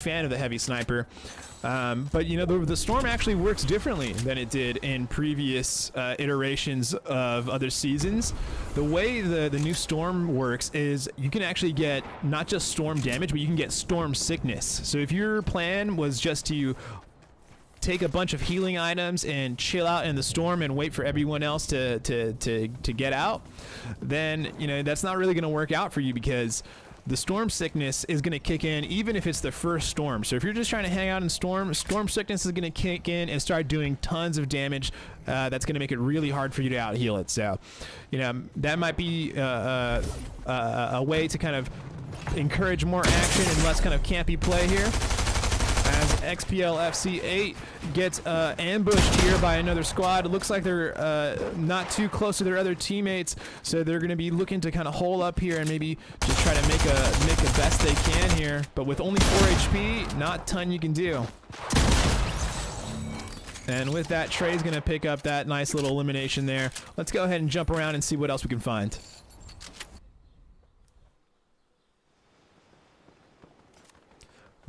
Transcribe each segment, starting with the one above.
fan of the heavy sniper. But you know, the storm actually works differently than it did in previous iterations of other seasons. The way the new storm works is you can actually get not just storm damage, but you can get storm sickness. So if your plan was just to take a bunch of healing items and chill out in the storm and wait for everyone else to get out, then you know that's not really going to work out for you, because the storm sickness is going to kick in even if it's the first storm. So if you're just trying to hang out in storm sickness is going to kick in and start doing tons of damage. That's going to make it really hard for you to out heal it. So, you know, that might be a way to kind of encourage more action and less kind of campy play here. As XPL FC8 gets ambushed here by another squad. It looks like they're not too close to their other teammates, so they're going to be looking to kind of hole up here and maybe just try to make the best they can here. But with only 4 HP, not a ton you can do. And with that, Trey's going to pick up that nice little elimination there. Let's go ahead and jump around and see what else we can find.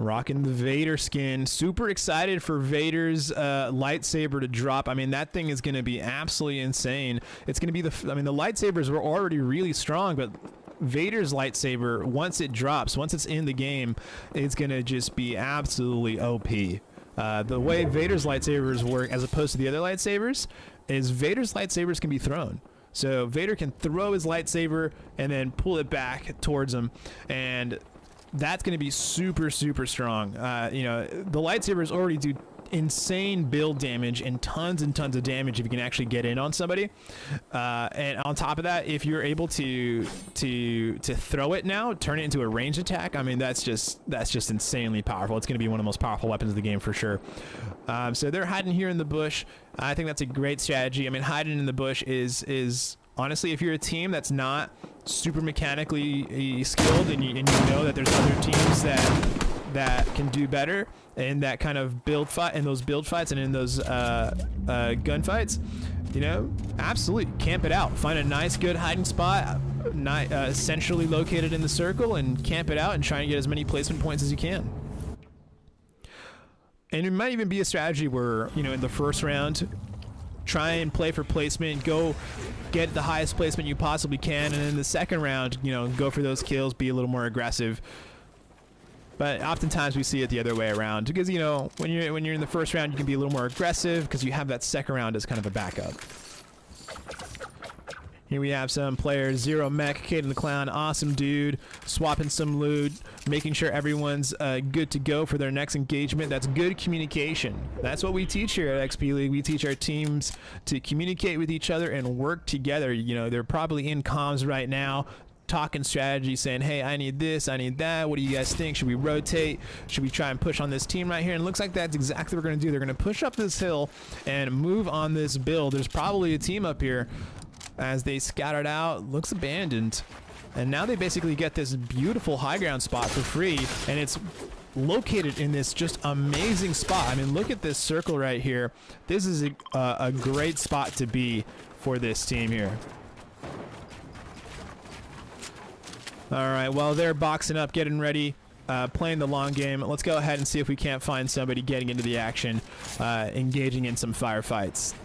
Rocking the Vader skin. Super excited for Vader's lightsaber to drop. I mean, that thing is going to be absolutely insane. It's going to be the lightsabers were already really strong, but Vader's lightsaber, once it drops, once it's in the game, it's going to just be absolutely OP. The way Vader's lightsabers work as opposed to the other lightsabers is Vader's lightsabers can be thrown. So Vader can throw his lightsaber and then pull it back towards him, and that's going to be super, super strong. You know, the lightsabers already do insane build damage and tons of damage if you can actually get in on somebody. And on top of that, if you're able to throw it now, turn it into a ranged attack, I mean, that's just insanely powerful. It's going to be one of the most powerful weapons of the game for sure. So they're hiding here in the bush. I think that's a great strategy. I mean, hiding in the bush is honestly, if you're a team that's not super mechanically skilled and you know that there's other teams that can do better in that kind of build fight, in those build fights and in those gunfights, you know, absolutely camp it out. Find a nice, good hiding spot, centrally located in the circle, and camp it out and try and get as many placement points as you can. And it might even be a strategy where, you know, in the first round, try and play for placement, go get the highest placement you possibly can, and in the second round, you know, go for those kills, be a little more aggressive. But oftentimes we see it the other way around, because, you know, when you're in the first round, you can be a little more aggressive because you have that second round as kind of a backup. Here we have some players. Zero Mech, Kid and the Clown, awesome dude, swapping some loot, making sure everyone's good to go for their next engagement. That's good communication. That's what we teach here at XP League. We teach our teams to communicate with each other and work together. You know, they're probably in comms right now, talking strategy, saying, hey, I need this, I need that, what do you guys think? Should we rotate? Should we try and push on this team right here? And it looks like that's exactly what we're going to do. They're going to push up this hill and move on this build. There's probably a team up here. As they scattered out, looks abandoned. And now they basically get this beautiful high ground spot for free, and it's located in this just amazing spot. I mean, look at this circle right here. This is a great spot to be for this team here. All right, well, they're boxing up, getting ready, playing the long game. Let's go ahead and see if we can't find somebody getting into the action, engaging in some firefights.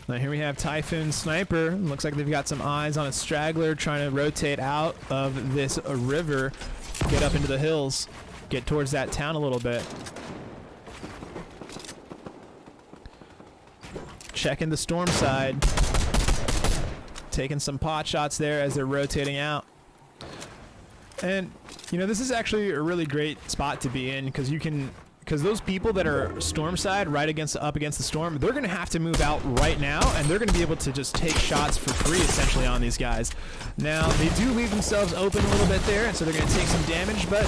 Now here we have Typhoon Sniper. Looks like they've got some eyes on a straggler trying to rotate out of this river, get up into the hills, get towards that town a little bit. Checking the storm side. Taking some pot shots there as they're rotating out. And, you know, this is actually a really great spot to be in, because you can... Because those people that are storm side, right up against the storm, they're going to have to move out right now, and they're going to be able to just take shots for free, essentially, on these guys. Now, they do leave themselves open a little bit there, and so they're going to take some damage, but,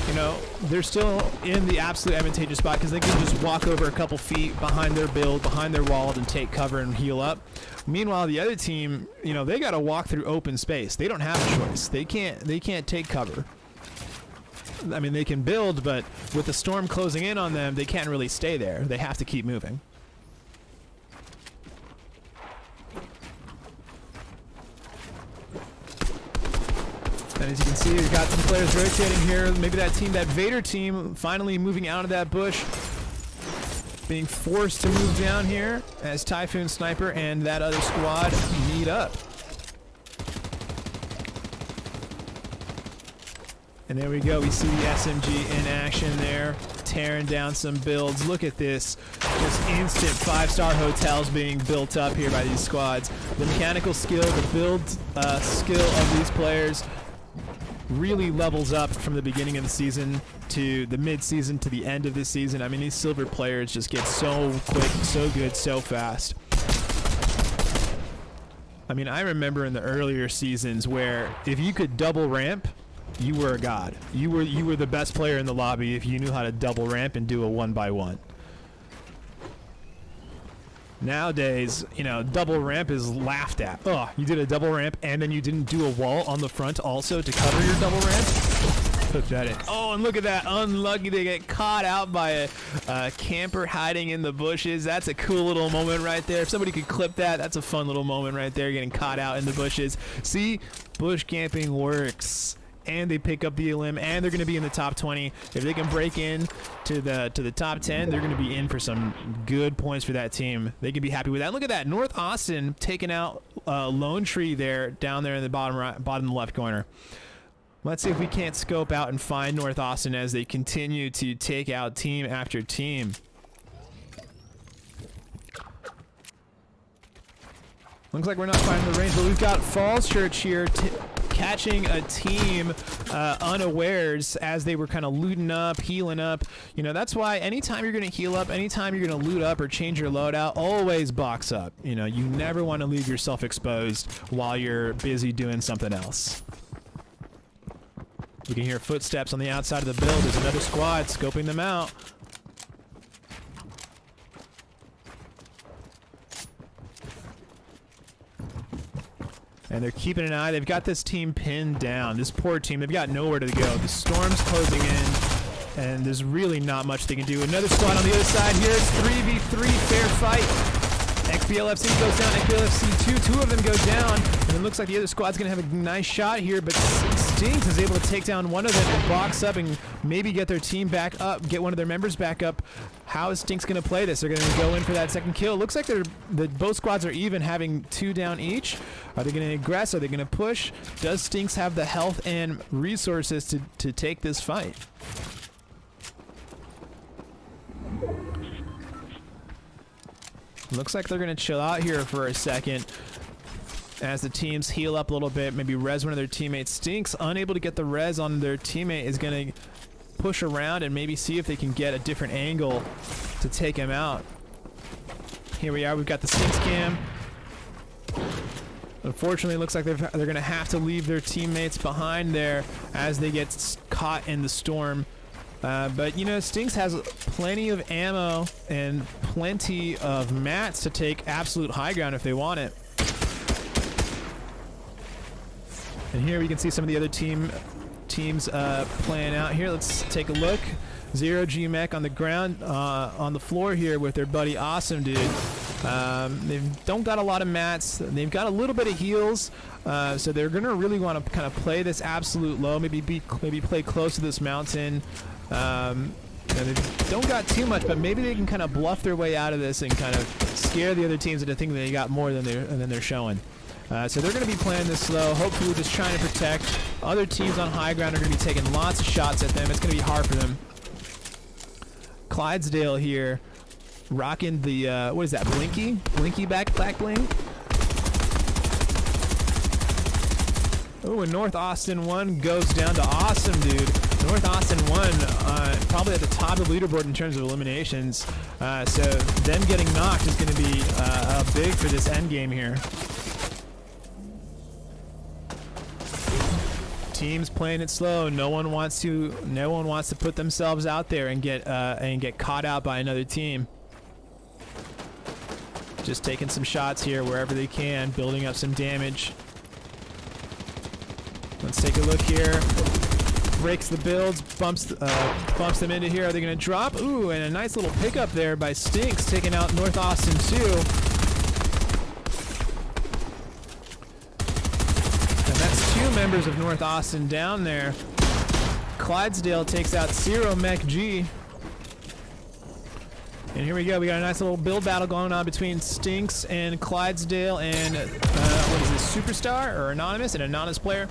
you know, they're still in the absolute advantageous spot, because they can just walk over a couple feet behind their build, behind their wall, and take cover and heal up. Meanwhile, the other team, you know, they got to walk through open space. They don't have a choice. They can't take cover. I mean, they can build, but with the storm closing in on them, they can't really stay there. They have to keep moving. as you can see, we've got some players rotating here. Maybe that team, that Vader team, finally moving out of that bush. Being forced to move down here as Typhoon Sniper and that other squad meet up. And there we go. We see the SMG in action there, tearing down some builds. Look at this. Just instant 5-star hotels being built up here by these squads. The mechanical skill, the build skill of these players really levels up from the beginning of the season to the mid-season to the end of the season. I mean, these silver players just get so quick, so good, so fast. I mean, I remember in the earlier seasons where if you could double ramp, you were a god. You were the best player in the lobby if you knew how to double ramp and do a 1x1. Nowadays, you know, double ramp is laughed at. Oh, you did a double ramp and then you didn't do a wall on the front also to cover your double ramp? Put that in. Oh, and look at that. Unlucky to get caught out by a camper hiding in the bushes. That's a cool little moment right there. If somebody could clip that, that's a fun little moment right there, getting caught out in the bushes. See? Bush camping works. And they pick up the elim, and they're going to be in the top 20. If they can break in to the top 10, they're going to be in for some good points for that team. They can be happy with that. Look at that, North Austin taking out Lone Tree there, down there in the bottom left corner. Let's see if we can't scope out and find North Austin as they continue to take out team after team. Looks like we're not finding the range, but we've got Falls Church here catching a team unawares as they were kind of looting up, healing up. You know, that's why anytime you're going to heal up, anytime you're going to loot up or change your loadout, always box up. You know, you never want to leave yourself exposed while you're busy doing something else. You can hear footsteps on the outside of the build. There's another squad scoping them out. And they're keeping an eye. They've got this team pinned down. This poor team, they've got nowhere to go. The storm's closing in, and there's really not much they can do. Another squad on the other side here. It's 3v3, fair fight. XBLFC goes down, XBLFC 2 of them go down. And it looks like the other squad's going to have a nice shot here, but Stinks is able to take down one of them and box up and maybe get their team back up, get one of their members back up. How is Stinks going to play this? They're going to go in for that second kill. It looks like both squads are even, having 2 down each. Are they going to aggress? Are they going to push? Does Stinks have the health and resources to take this fight? Looks like they're going to chill out here for a second as the teams heal up a little bit, maybe res one of their teammates. Stinks, unable to get the res on their teammate, is going to push around and maybe see if they can get a different angle to take him out. Here we are. We've got the Stinks cam. Unfortunately, it looks like they're going to have to leave their teammates behind there as they get caught in the storm. But, you know, Stinks has plenty of ammo and plenty of mats to take absolute high ground if they want it. And here we can see some of the other teams playing out here. Let's take a look. Zero G Mech on the ground, on the floor here with their buddy Awesome Dude. They don't got a lot of mats. They've got a little bit of heals, so they're gonna really want to kind of play this absolute low. Maybe play close to this mountain. And they don't got too much, but maybe they can kind of bluff their way out of this and kind of scare the other teams into thinking they got more than they're showing. So they're going to be playing this slow, hopefully just trying to protect. Other teams on high ground are going to be taking lots of shots at them. It's going to be hard for them. Clydesdale here, rocking the, what is that, Blinky? Blinky back bling? Oh, and North Austin 1 goes down to Awesome Dude. North Austin 1 probably at the top of the leaderboard in terms of eliminations. So them getting knocked is going to be big for this end game here. Teams playing it slow. No one wants to put themselves out there and get caught out by another team. Just taking some shots here wherever they can, building up some damage. Let's take a look here. Breaks the builds, bumps them into here. Are they going to drop? Ooh, and a nice little pickup there by Stinks, taking out North Austin 2. And that's 2 two members of North Austin down there. Clydesdale takes out Zero Mech G. And here we go. We got a nice little build battle going on between Stinks and Clydesdale and what is this, Superstar or Anonymous, an anonymous player.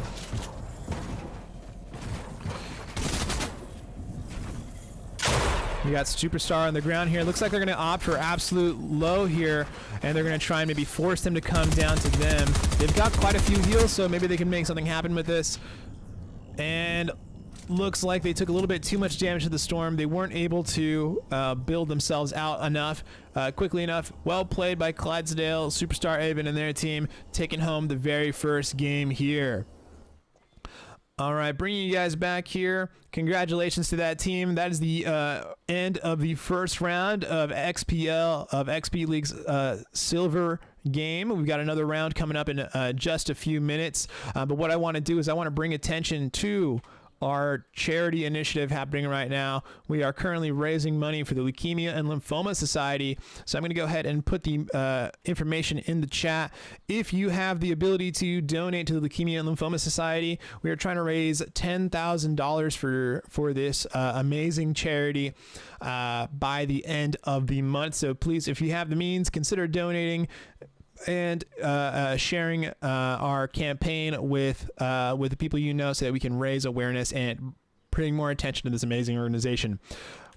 We got Superstar on the ground here. Looks like they're going to opt for absolute low here, and they're going to try and maybe force them to come down to them. They've got quite a few heals, so maybe they can make something happen with this. And looks like they took a little bit too much damage to the storm. They weren't able to build themselves out enough, quickly enough. Well played by Clydesdale, Superstar Avon and their team, taking home the very first game here. All right, bringing you guys back here. Congratulations to that team. That is the end of the first round of XPL, of XP League's silver game. We've got another round coming up in just a few minutes. But what I want to do is I want to bring attention to our charity initiative happening right now. We are currently raising money for the Leukemia and Lymphoma Society. So I'm going to go ahead and put the information in the chat. If you have the ability to donate to the Leukemia and Lymphoma Society, we are trying to raise $10,000 for this amazing charity by the end of the month. So please, if you have the means, consider donating and sharing our campaign with the people you know, so that we can raise awareness and bring more attention to this amazing organization.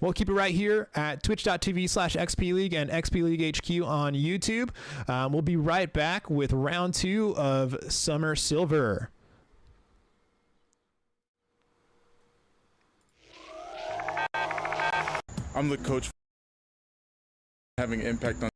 We'll keep it right here at twitch.tv/XP League and XP League HQ on YouTube. We'll be right back with round 2 of Summer Silver. I'm the coach having impact on